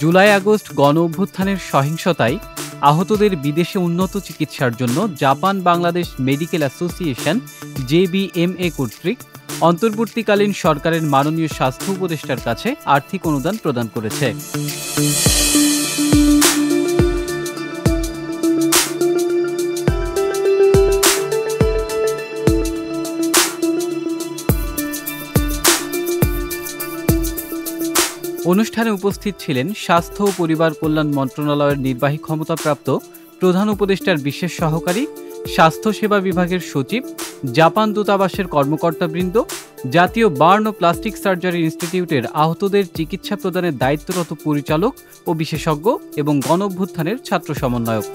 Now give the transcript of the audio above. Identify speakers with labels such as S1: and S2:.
S1: July August গণ অভ্যুত্থানের সহিংসতায় আহতদের বিদেশে উন্নত চিকিৎসার জন্য Japan Bangladesh medical association JBMA কর্তৃক অন্তর্বর্তীকালীন সরকারের মাননীয় স্বাস্থ্য উপদেষ্টার কাছে আর্থিক অনুদান প্রদান করেছে। অনুষ্ঠানে উপস্থিত ছিলেন স্বাস্থ্য ও পরিবার কল্যাণ মন্ত্রণালয়ের নির্বাহী ক্ষমতাপ্রাপ্ত প্রধান উপদেষ্টার বিশেষ সহকারী, স্বাস্থ্যসেবা বিভাগের সচিব, জাপান দূতাবাসের কর্মকর্তাবৃন্দ, জাতীয় বার্ন ও প্লাস্টিক সার্জারি ইনস্টিটিউটের আহতদের চিকিৎসা প্রদানের দায়িত্বরত পরিচালক ও বিশেষজ্ঞ এবং গণ অভ্যুত্থানের ছাত্র সমন্বয়ক।